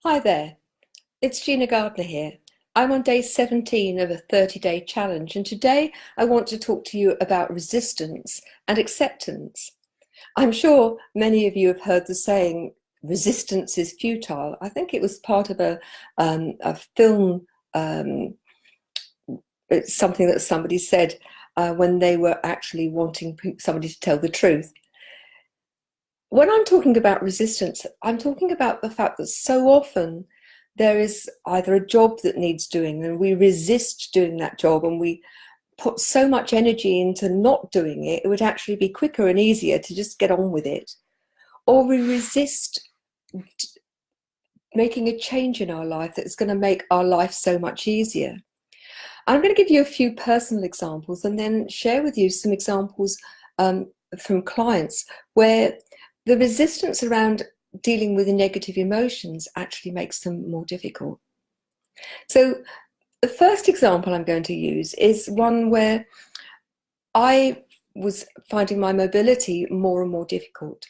Hi there, it's Gina Gardiner here. I'm on day 17 of a 30-day challenge, and today I want to talk to you about resistance and acceptance. I'm sure many of you have heard the saying, resistance is futile. I think it was part of a film, it's something that somebody said when they were actually wanting somebody to tell the truth. When I'm talking about resistance, I'm talking about the fact that so often there is either a job that needs doing and we resist doing that job, and we put so much energy into not doing it, it would actually be quicker and easier to just get on with it. Or we resist making a change in our life that's going to make our life so much easier. I'm going to give you a few personal examples and then share with you some examples from clients where the resistance around dealing with the negative emotions actually makes them more difficult. So the first example I'm going to use is one where I was finding my mobility more and more difficult.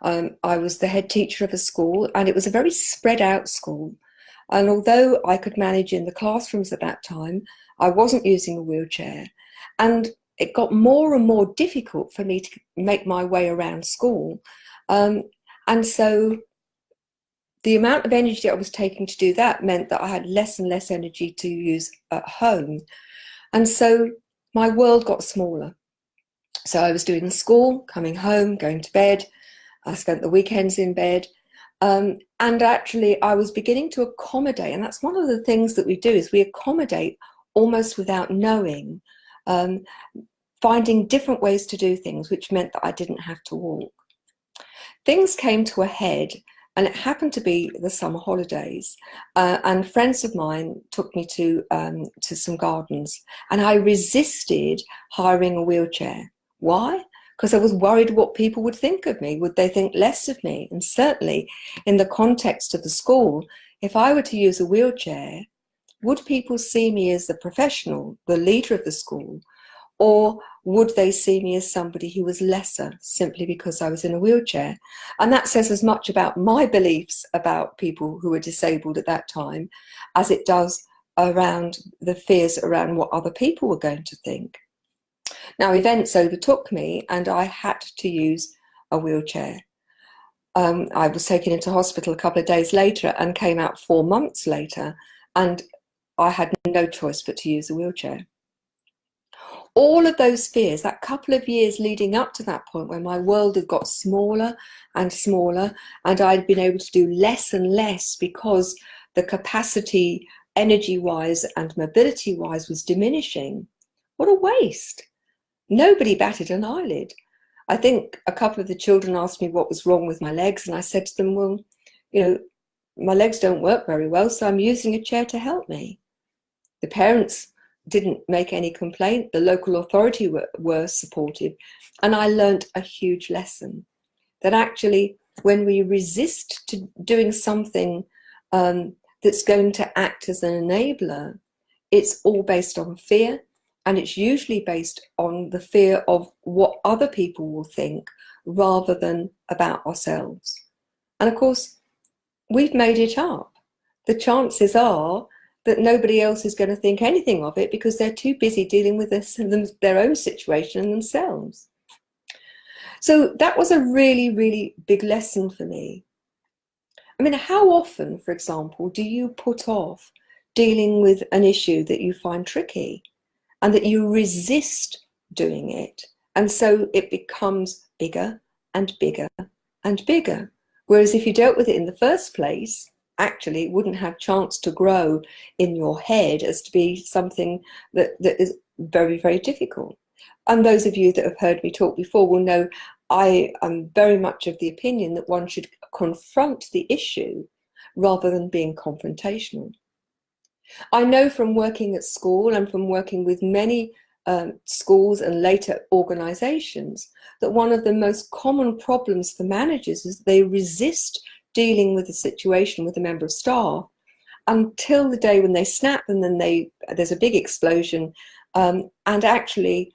I was the head teacher of a school, and it was a very spread out school. And although I could manage in the classrooms at that time, I wasn't using a wheelchair. And it got more and more difficult for me to make my way around school. And so the amount of energy I was taking to do that meant that I had less and less energy to use at home. And so my world got smaller. So I was doing school, coming home, going to bed. I spent the weekends in bed. And actually I was beginning to accommodate, and that's one of the things that we do, is we accommodate almost without knowing, finding different ways to do things, which meant that I didn't have to walk. Things came to a head, and it happened to be the summer holidays, and friends of mine took me to some gardens, and I resisted hiring a wheelchair. Why? Because I was worried what people would think of me. Would they think less of me? And certainly in the context of the school, if I were to use a wheelchair, would people see me as the professional, the leader of the school, or would they see me as somebody who was lesser simply because I was in a wheelchair? And that says as much about my beliefs about people who were disabled at that time as it does around the fears around what other people were going to think. Now, events overtook me and I had to use a wheelchair. I was taken into hospital a couple of days later and came out 4 months later, and I had no choice but to use a wheelchair. All of those fears, that couple of years leading up to that point where my world had got smaller and smaller, and I'd been able to do less and less because the capacity, energy-wise and mobility-wise, was diminishing. What a waste. Nobody batted an eyelid. I think a couple of the children asked me what was wrong with my legs, and I said to them, well, my legs don't work very well, so I'm using a chair to help me. The parents didn't make any complaint. The local authority were supportive. And I learned a huge lesson, that actually when we resist to doing something that's going to act as an enabler, it's all based on fear. And it's usually based on the fear of what other people will think rather than about ourselves. And of course, we've made it up. The chances are that nobody else is going to think anything of it because they're too busy dealing with their own situation and themselves. So that was a really, really big lesson for me. I mean, how often, for example, do you put off dealing with an issue that you find tricky and that you resist doing it? And so it becomes bigger and bigger and bigger. Whereas if you dealt with it in the first place, actually it wouldn't have chance to grow in your head as to be something that is very, very difficult. And those of you that have heard me talk before will know I am very much of the opinion that one should confront the issue rather than being confrontational. I know from working at school and from working with many schools and later organisations that one of the most common problems for managers is they resist dealing with a situation with a member of staff until the day when they snap, and then there's a big explosion, and actually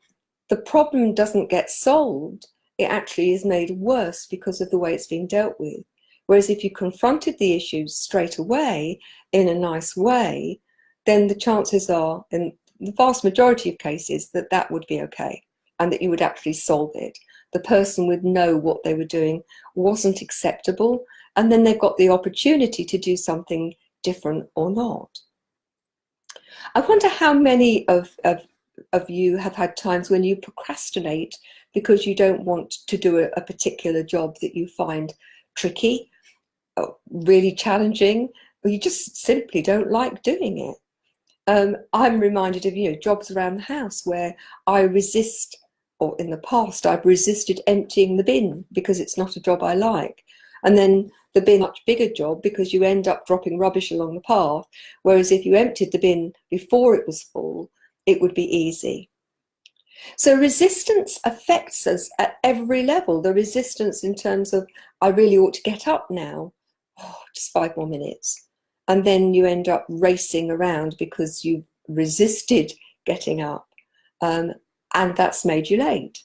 the problem doesn't get solved. It actually is made worse because of the way it's being dealt with. Whereas if you confronted the issues straight away in a nice way, then the chances are, in the vast majority of cases, that that would be okay and that you would actually solve it. The person would know what they were doing wasn't acceptable, and then they've got the opportunity to do something different or not. I wonder how many of you have had times when you procrastinate because you don't want to do a particular job that you find tricky, really challenging, or you just simply don't like doing it. I'm reminded of jobs around the house where I resist, or in the past I've resisted emptying the bin because it's not a job I like. And then the bin, much bigger job, because you end up dropping rubbish along the path, whereas if you emptied the bin before it was full, it would be easy. So resistance affects us at every level. The resistance in terms of, I really ought to get up now, just 5 more minutes. And then you end up racing around because you resisted getting up, and that's made you late.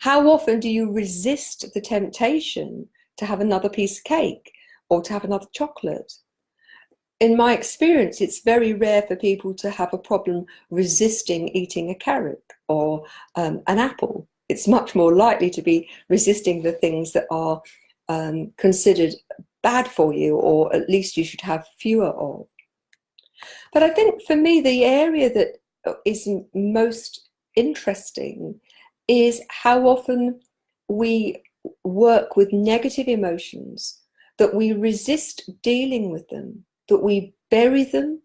How often do you resist the temptation to have another piece of cake or to have another chocolate? In my experience, it's very rare for people to have a problem resisting eating a carrot or an apple. It's much more likely to be resisting the things that are considered bad for you, or at least you should have fewer of. But I think for me, the area that is most interesting is how often we work with negative emotions, that we resist dealing with them, that we bury them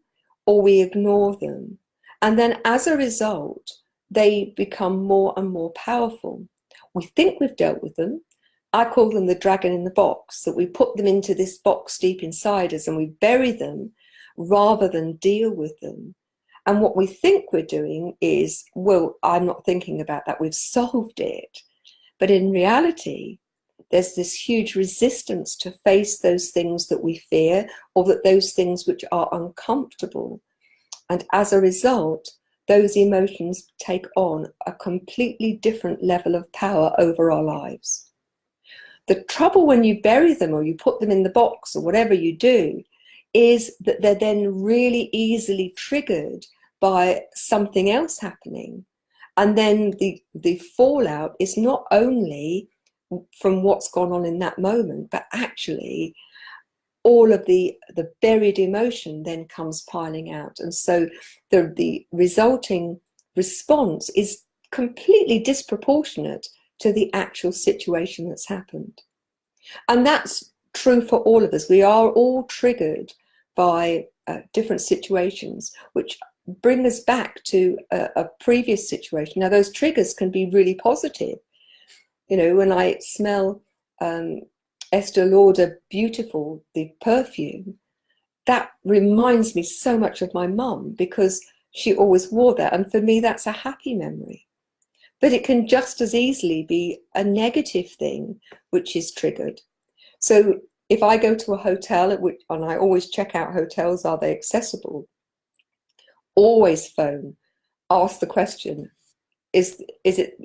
or we ignore them. And then as a result, they become more and more powerful. We think we've dealt with them. I call them the dragon in the box, that we put them into this box deep inside us and we bury them rather than deal with them. And what we think we're doing is, well, I'm not thinking about that, we've solved it. But in reality, there's this huge resistance to face those things that we fear, or that those things which are uncomfortable. And as a result, those emotions take on a completely different level of power over our lives. The trouble when you bury them or you put them in the box or whatever you do is that they're then really easily triggered by something else happening. And then the fallout is not only from what's gone on in that moment, but actually all of the buried emotion then comes piling out. And so the resulting response is completely disproportionate to the actual situation that's happened. And that's true for all of us. We are all triggered by different situations, which bring us back to a previous situation. Now, those triggers can be really positive. When I smell Estee Lauder Beautiful, the perfume, that reminds me so much of my mum, because she always wore that. And for me, that's a happy memory. But it can just as easily be a negative thing which is triggered. So if I go to a hotel, and I always check out hotels, are they accessible? Always phone, ask the question, is it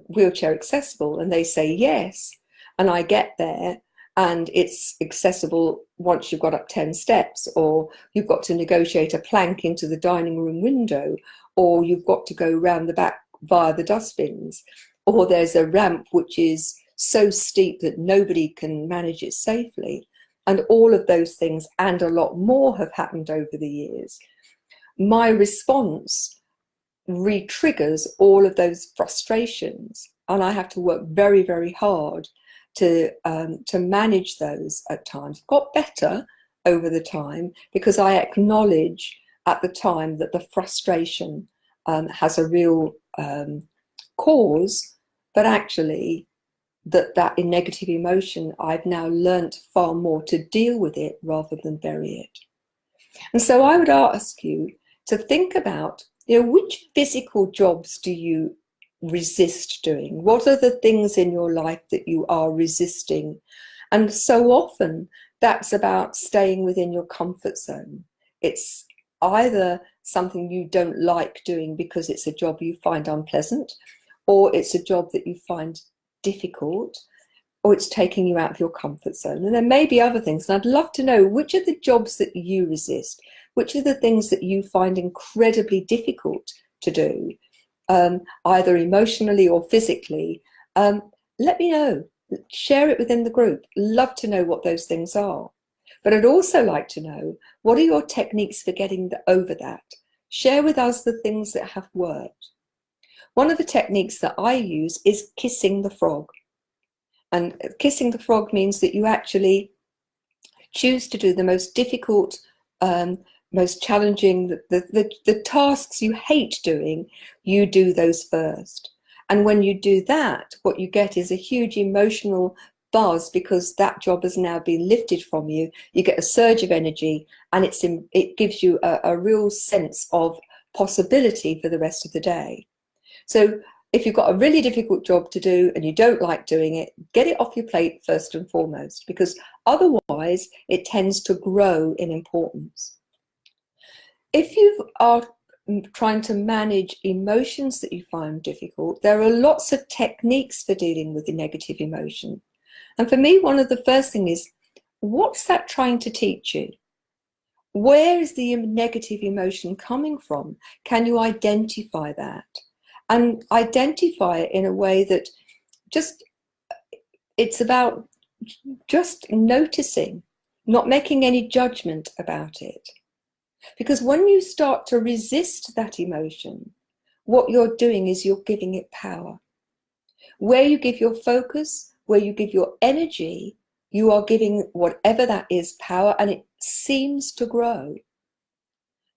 wheelchair accessible? And they say yes. And I get there and it's accessible once you've got up 10 steps, or you've got to negotiate a plank into the dining room window, or you've got to go round the back via the dustbins, or there's a ramp which is so steep that nobody can manage it safely. And all of those things and a lot more have happened over the years. My response re-triggers all of those frustrations, and I have to work very, very hard to manage those at times. Got better over the time, because I acknowledge at the time that the frustration has a real cause, but actually that in negative emotion, I've now learnt far more to deal with it rather than bury it. And so I would ask you to think about, which physical jobs do you resist doing? What are the things in your life that you are resisting? And so often that's about staying within your comfort zone. It's either something you don't like doing because it's a job you find unpleasant, or it's a job that you find difficult. or it's taking you out of your comfort zone. And there may be other things. And I'd love to know, which are the jobs that you resist? Which are the things that you find incredibly difficult to do, either emotionally or physically? Let me know. Share it within the group. Love to know what those things are. But I'd also like to know, what are your techniques for getting over that? Share with us the things that have worked. One of the techniques that I use is kissing the frog. And kissing the frog means that you actually choose to do the most difficult, most challenging, the tasks you hate doing, you do those first. And when you do that, what you get is a huge emotional buzz, because that job has now been lifted from you. You get a surge of energy, and it gives you a real sense of possibility for the rest of the day. So if you've got a really difficult job to do and you don't like doing it, get it off your plate first and foremost, because otherwise it tends to grow in importance. If you are trying to manage emotions that you find difficult, there are lots of techniques for dealing with the negative emotion. And for me, one of the first things is, what's that trying to teach you? Where is the negative emotion coming from? Can you identify that? And identify it in a way that it's about just noticing, not making any judgment about it. Because when you start to resist that emotion, what you're doing is you're giving it power. Where you give your focus, where you give your energy, you are giving whatever that is power, and it seems to grow.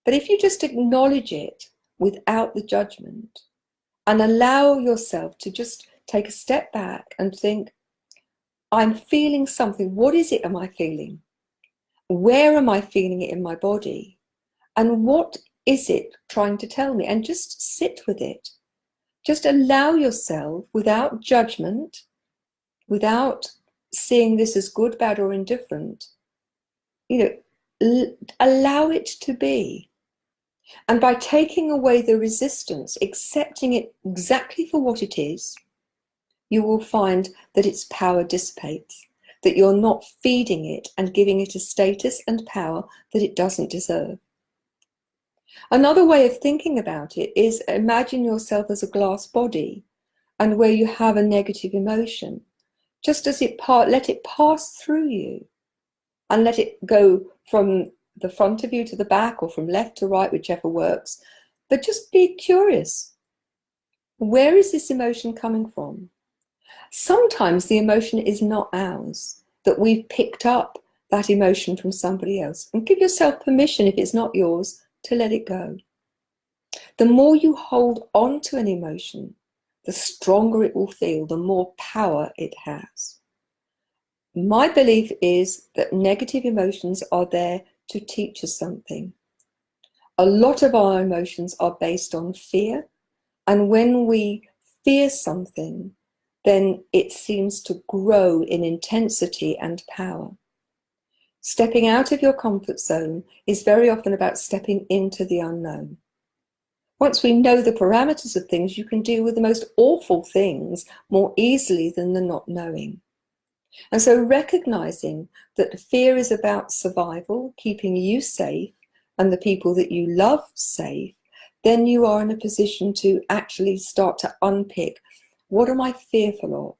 But if you just acknowledge it without the judgment, and allow yourself to just take a step back and think, I'm feeling something. What is it am I feeling? Where am I feeling it in my body? And what is it trying to tell me? And just sit with it. Just allow yourself, without judgment, without seeing this as good, bad, or indifferent, allow it to be. And by taking away the resistance, accepting it exactly for what it is, you will find that its power dissipates, that you're not feeding it and giving it a status and power that it doesn't deserve. Another way of thinking about it is, imagine yourself as a glass body, and where you have a negative emotion, just as let it pass through you, and let it go from the front of you to the back, or from left to right, whichever works. But just be curious. Where is this emotion coming from? Sometimes the emotion is not ours, that we've picked up that emotion from somebody else. And give yourself permission, if it's not yours, to let it go. The more you hold on to an emotion, the stronger it will feel, the more power it has. My belief is that negative emotions are there to teach us something. A lot of our emotions are based on fear, and when we fear something, then it seems to grow in intensity and power. Stepping out of your comfort zone is very often about stepping into the unknown. Once we know the parameters of things, you can deal with the most awful things more easily than the not knowing. And so recognizing that fear is about survival, keeping you safe and the people that you love safe, then you are in a position to actually start to unpick, what am I fearful of?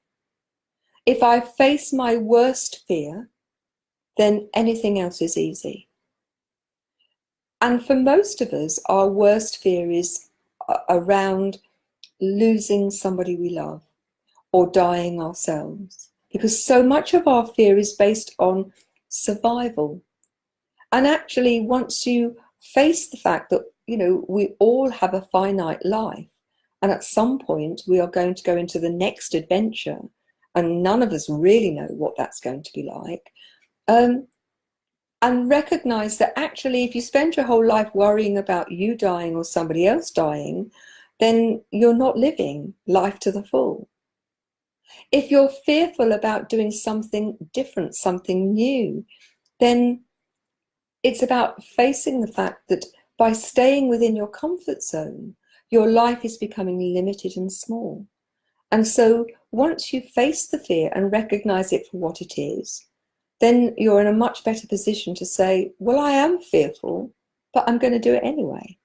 If I face my worst fear, then anything else is easy. And for most of us, our worst fear is around losing somebody we love or dying ourselves, because so much of our fear is based on survival. And actually, once you face the fact that, we all have a finite life, and at some point we are going to go into the next adventure, and none of us really know what that's going to be like, and recognize that actually, if you spend your whole life worrying about you dying or somebody else dying, then you're not living life to the full. If you're fearful about doing something different, something new, then it's about facing the fact that by staying within your comfort zone, your life is becoming limited and small. And so once you face the fear and recognize it for what it is, then you're in a much better position to say, well, I am fearful, but I'm going to do it anyway.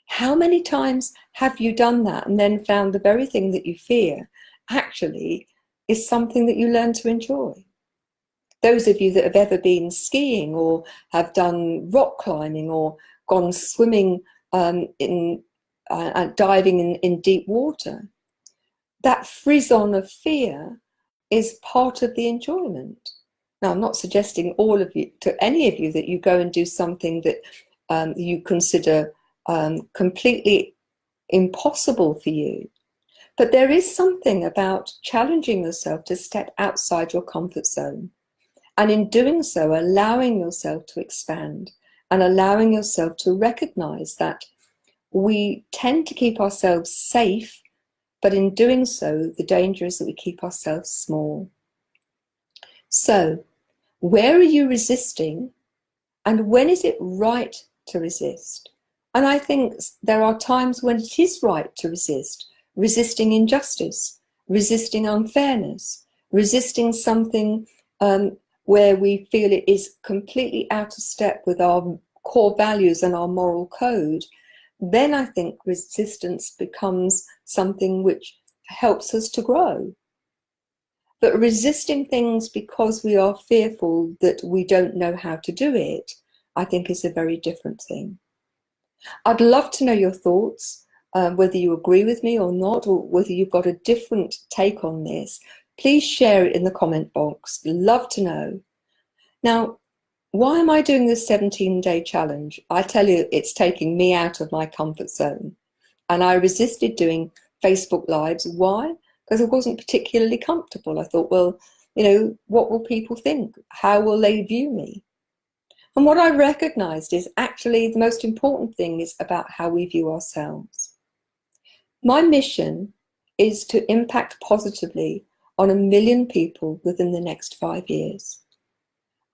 How many times have you done that and then found the very thing that you fear actually is something that you learn to enjoy? Those of you that have ever been skiing or have done rock climbing or gone swimming diving in deep water, that frisson of fear is part of the enjoyment. Now, I'm not suggesting to any of you that you go and do something that you consider completely impossible for you. But there is something about challenging yourself to step outside your comfort zone. And in doing so, allowing yourself to expand and allowing yourself to recognize that we tend to keep ourselves safe, but in doing so, the danger is that we keep ourselves small. So, where are you resisting? And when is it right to resist? And I think there are times when it is right to resist. Resisting injustice, resisting unfairness, resisting something where we feel it is completely out of step with our core values and our moral code. Then I think resistance becomes something which helps us to grow. But resisting things because we are fearful that we don't know how to do it, I think is a very different thing. I'd love to know your thoughts, whether you agree with me or not, or whether you've got a different take on this. Please share it in the comment box. Love to know. Now, why am I doing this 17-day challenge? I tell you, it's taking me out of my comfort zone. And I resisted doing Facebook Lives. Why? Because I wasn't particularly comfortable. I thought, well, what will people think? How will they view me? And what I recognized is actually the most important thing is about how we view ourselves. My mission is to impact positively on 1 million people within the next 5 years.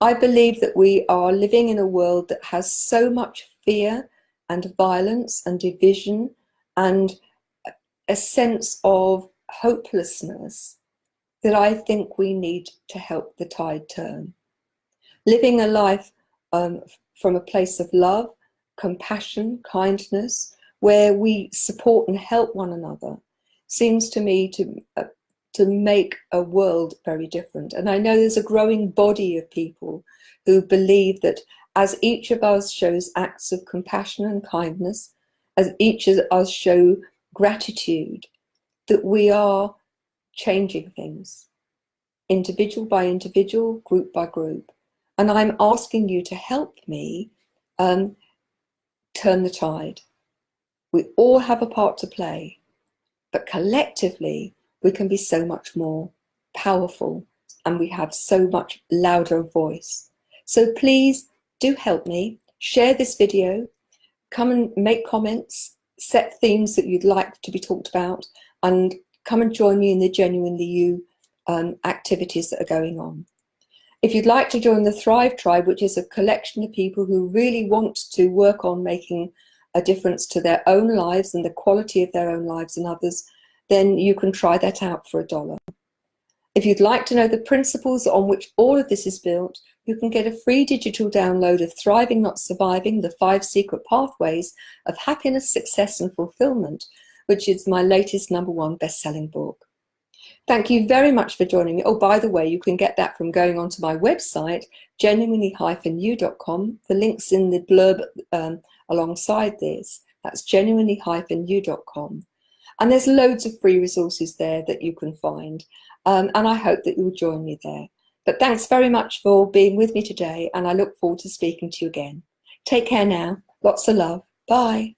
I believe that we are living in a world that has so much fear and violence and division and a sense of hopelessness that I think we need to help the tide turn. Living a life from a place of love, compassion, kindness, where we support and help one another, seems to me to make a world very different. And I know there's a growing body of people who believe that as each of us shows acts of compassion and kindness, as each of us show gratitude, that we are changing things, individual by individual, group by group. And I'm asking you to help me turn the tide. We all have a part to play, but collectively we can be so much more powerful and we have so much louder voice. So please do help me, share this video, come and make comments, set themes that you'd like to be talked about, and come and join me in the Genuinely You activities that are going on. If you'd like to join the Thrive Tribe, which is a collection of people who really want to work on making a difference to their own lives and the quality of their own lives and others, then you can try that out for $1. If you'd like to know the principles on which all of this is built, you can get a free digital download of Thriving Not Surviving, the 5 Secret Pathways of Happiness, Success and Fulfillment, which is my latest #1 best-selling book. Thank you very much for joining me. Oh, by the way, you can get that from going onto my website, genuinely-you.com. The link's in the blurb alongside this. That's genuinely-you.com. And there's loads of free resources there that you can find. And I hope that you'll join me there. But thanks very much for being with me today, and I look forward to speaking to you again. Take care now. Lots of love. Bye.